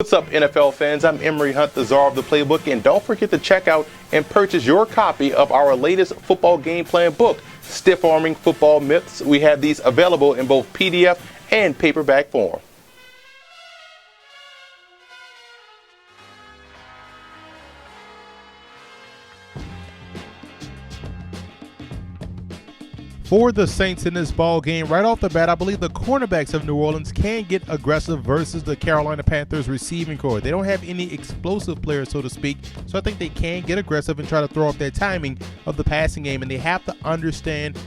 What's up, NFL fans? I'm Emery Hunt, the czar of the playbook, and don't forget to check out and purchase your copy of our latest football game plan book, Stiff Arming Football Myths. We have these available in both PDF and paperback form. For the Saints in this ball game, right off the bat, I believe the cornerbacks of New Orleans can get aggressive versus the Carolina Panthers receiving corps. They don't have any explosive players, so to speak, so I think they can get aggressive and try to throw off their timing of the passing game, and they have to understand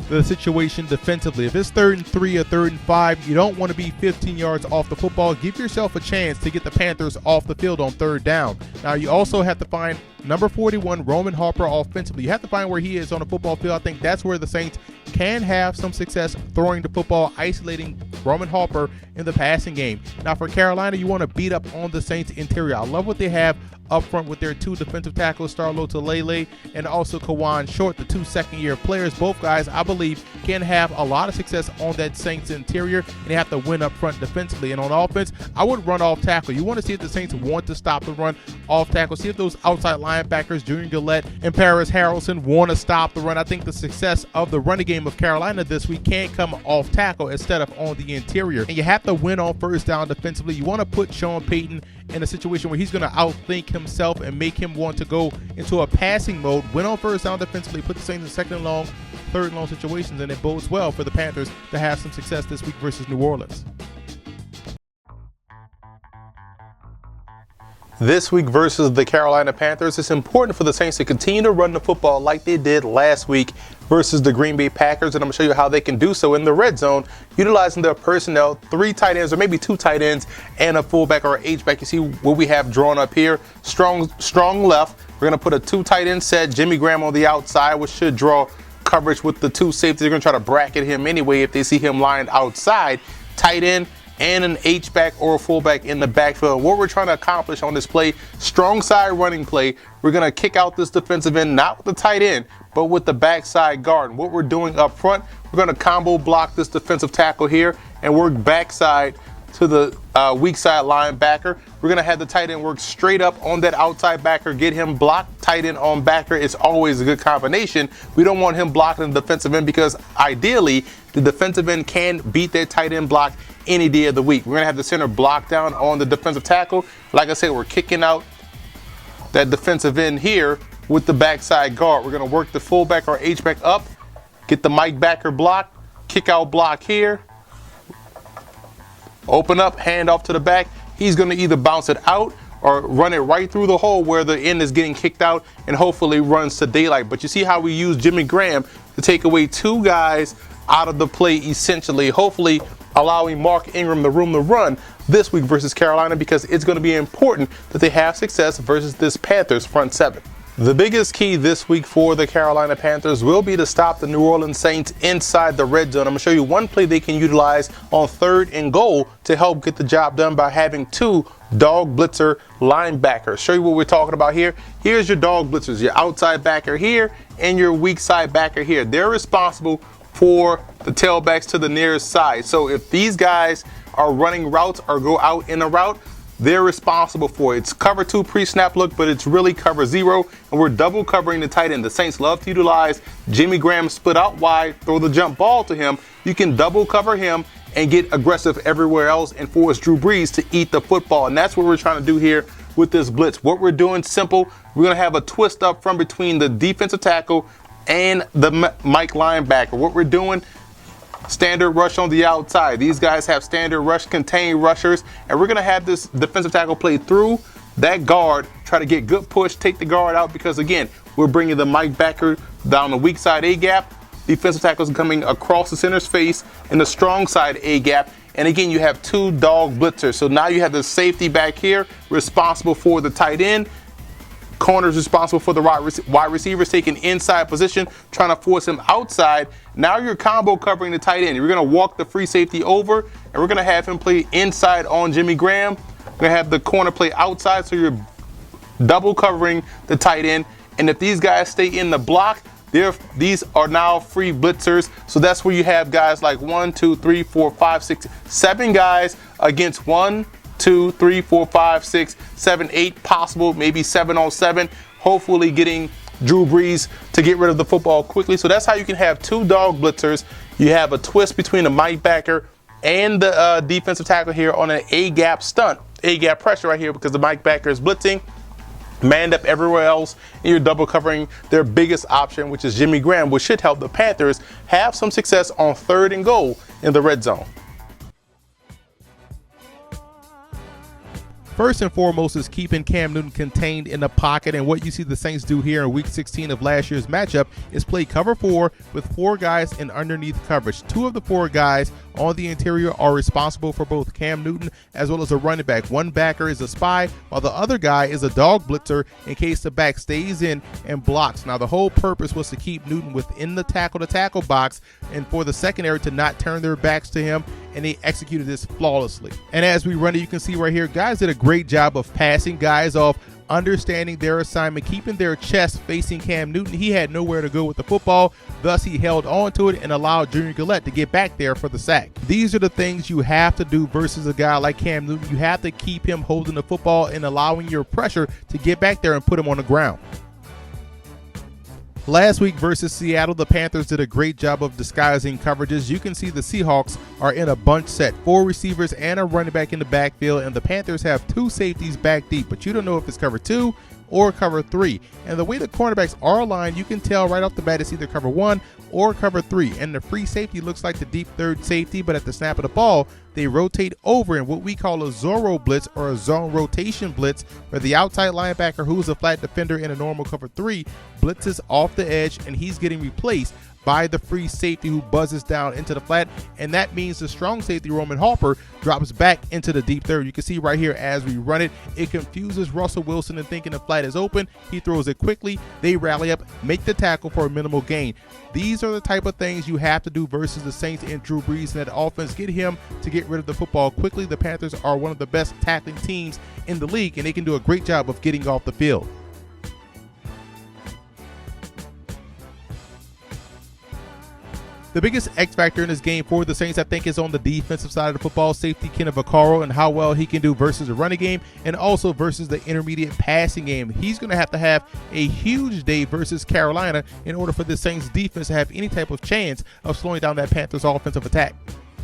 the situation defensively. If it's 3rd and 3 or 3rd and 5, you don't want to be 15 yards off the football. Give yourself a chance to get the Panthers off the field on 3rd down. Now, you also have to find number 41, Roman Harper, offensively. You have to find where he is on the football field. I think that's where the Saints can have some success throwing the football, isolating Roman Harper in the passing game. Now, for Carolina, you want to beat up on the Saints interior. I love what they have up front with their 2 defensive tackles, Starlo Tulele and also Kawan Short, the 2 second-year players. Both guys, I believe, can have a lot of success on that Saints interior, and they have to win up front defensively. And on offense, I would run off tackle. You want to see if the Saints want to stop the run off tackle. See if those outside linebackers, Junior Gillette and Paris Harrelson, want to stop the run. I think the success of the running game of Carolina this week can come off tackle instead of on the interior. And you have to win on 1st down defensively. You want to put Sean Payton in a situation where he's going to outthink himself and make him want to go into a passing mode. Win on 1st down defensively, put the Saints in 2nd and long, 3rd and long situations, and it bodes well for the Panthers to have some success this week versus New Orleans. This week versus the Carolina Panthers, it's important for the Saints to continue to run the football like they did last week versus the Green Bay Packers, and I'm going to show you how they can do so in the red zone, utilizing their personnel, 3 tight ends or maybe 2 tight ends and a fullback or an H-back. You see what we have drawn up here. Strong left. We're going to put a 2 tight end set, Jimmy Graham on the outside, which should draw coverage with the 2 safeties. They're going to try to bracket him anyway if they see him lined outside. Tight end and an H-back or a fullback in the backfield. What we're trying to accomplish on this play, strong side running play, we're going to kick out this defensive end, not with the tight end, but with the backside guard. And what we're doing up front, we're going to combo block this defensive tackle here and work backside to the weak side linebacker. We're going to have the tight end work straight up on that outside backer, get him blocked. Tight end on backer is always a good combination. We don't want him blocking the defensive end because ideally the defensive end can beat that tight end block any day of the week. We're going to have the center block down on the defensive tackle. Like I said, we're kicking out that defensive end here with the backside guard. We're going to work the fullback or H-back up, get the Mike backer block, kick out block here, open up, hand off to the back. He's going to either bounce it out or run it right through the hole where the end is getting kicked out and hopefully runs to daylight. But you see how we use Jimmy Graham to take away 2 guys out of the play, essentially, hopefully allowing Mark Ingram the room to run this week versus Carolina, because it's going to be important that they have success versus this Panthers front 7. The biggest key this week for the Carolina Panthers will be to stop the New Orleans Saints inside the red zone. I'm going to show you one play they can utilize on 3rd and goal to help get the job done by having 2 dog blitzer linebackers. Show you what we're talking about here. Here's your dog blitzers, your outside backer here and your weak side backer here. They're responsible for the tailbacks to the nearest side. So if these guys are running routes or go out in a route, they're responsible for it. It's cover 2 pre-snap look, but it's really cover 0, and we're double covering the tight end. The Saints love to utilize Jimmy Graham, split out wide, throw the jump ball to him. You can double cover him and get aggressive everywhere else and force Drew Brees to eat the football. And that's what we're trying to do here with this blitz. What we're doing, simple, we're going to have a twist up from between the defensive tackle and the Mike linebacker. What we're doing, standard rush on the outside. These guys have standard rush, contain rushers, and we're going to have this defensive tackle play through that guard, try to get good push, take the guard out, because again, we're bringing the Mike backer down the weak side A gap. Defensive tackles coming across the center's face in the strong side A gap. And again, you have 2 dog blitzers. So now you have the safety back here responsible for the tight end. Corners responsible for the wide receivers taking inside position, trying to force him outside. Now you're combo covering the tight end. You're going to walk the free safety over, and we're going to have him play inside on Jimmy Graham. We're going to have the corner play outside, so you're double covering the tight end. And if these guys stay in the block, these are now free blitzers. So that's where you have guys like 1, 2, 3, 4, 5, 6, 7 guys against 1, 2, 3, 4, 5, 6, 7, 8 possible, maybe 7-on-7, hopefully getting Drew Brees to get rid of the football quickly. So that's how you can have 2 dog blitzers. You have a twist between the Mike backer and the defensive tackle here on an A-gap stunt, A-gap pressure right here, because the Mike backer is blitzing, manned up everywhere else, and you're double covering their biggest option, which is Jimmy Graham, which should help the Panthers have some success on 3rd and goal in the red zone. First and foremost is keeping Cam Newton contained in the pocket, and what you see the Saints do here in Week 16 of last year's matchup is play cover 4 with 4 guys in underneath coverage. 2 of the 4 guys on the interior are responsible for both Cam Newton as well as a running back. One backer is a spy, while the other guy is a dog blitzer in case the back stays in and blocks. Now, the whole purpose was to keep Newton within the tackle-to-tackle box and for the secondary to not turn their backs to him, and they executed this flawlessly. And as we run it, you can see right here, guys did a great job of passing guys off, understanding their assignment, keeping their chest facing Cam Newton. He had nowhere to go with the football, thus he held on to it and allowed Junior Gillette to get back there for the sack. These are the things you have to do versus a guy like Cam Newton. You have to keep him holding the football and allowing your pressure to get back there and put him on the ground. Last week versus Seattle, the Panthers did a great job of disguising coverages. You can see the Seahawks are in a bunch set, 4 receivers and a running back in the backfield, and the Panthers have 2 safeties back deep, but you don't know if it's cover 2 or cover 3. And the way the cornerbacks are aligned, you can tell right off the bat it's either cover 1 or cover 3. And the free safety looks like the deep third safety, but at the snap of the ball, they rotate over in what we call a Zorro blitz or a zone rotation blitz, where the outside linebacker, who's a flat defender in a normal cover 3, blitzes off the edge and he's getting replaced by the free safety who buzzes down into the flat, and that means the strong safety Roman Harper drops back into the deep third. You can see right here as we run it, it confuses Russell Wilson in thinking the flat is open. He throws it quickly, they rally up, make the tackle for a minimal gain. These are the type of things you have to do versus the Saints and Drew Brees and that offense. Get him to get rid of the football quickly. The Panthers are one of the best tackling teams in the league, and they can do a great job of getting off the field. The biggest X factor in this game for the Saints, I think, is on the defensive side of the football. Safety Kenneth Vaccaro and how well he can do versus the running game and also versus the intermediate passing game. He's going to have a huge day versus Carolina in order for the Saints defense to have any type of chance of slowing down that Panthers offensive attack.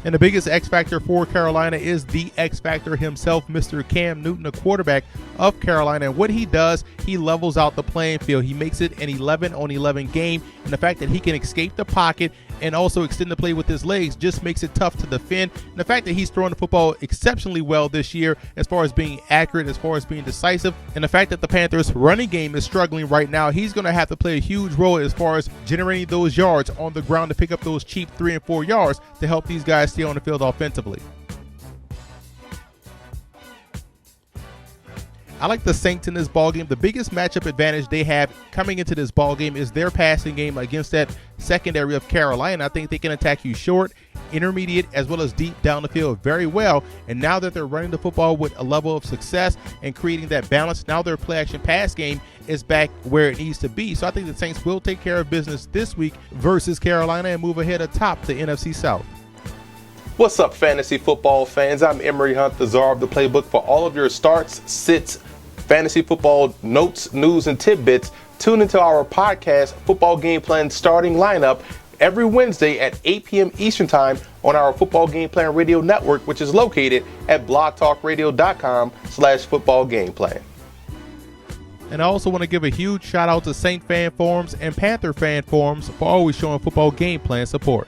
And the biggest X factor for Carolina is the X factor himself, Mr. Cam Newton, the quarterback of Carolina. And what he does, he levels out the playing field. He makes it an 11-on-11 game. And the fact that he can escape the pocket and also extend the play with his legs just makes it tough to defend. And the fact that he's throwing the football exceptionally well this year as far as being accurate, as far as being decisive, and the fact that the Panthers running game is struggling right now, he's going to have to play a huge role as far as generating those yards on the ground to pick up those cheap 3 and 4 yards to help these guys stay on the field offensively. I like the Saints in this ballgame. The biggest matchup advantage they have coming into this ballgame is their passing game against that secondary of Carolina. I think they can attack you short, intermediate, as well as deep down the field very well. And now that they're running the football with a level of success and creating that balance, now their play-action pass game is back where it needs to be. So I think the Saints will take care of business this week versus Carolina and move ahead atop the NFC South. What's up, fantasy football fans? I'm Emery Hunt, the czar of the playbook. For all of your starts, sits, fantasy football notes, news, and tidbits, tune into our podcast, Football Game Plan Starting Lineup, every Wednesday at 8 p.m. Eastern Time on our Football Game Plan Radio Network, which is located at blogtalkradio.com/footballgameplan. And I also want to give a huge shout out to Saint fan forums and Panther fan forums for always showing Football Game Plan support.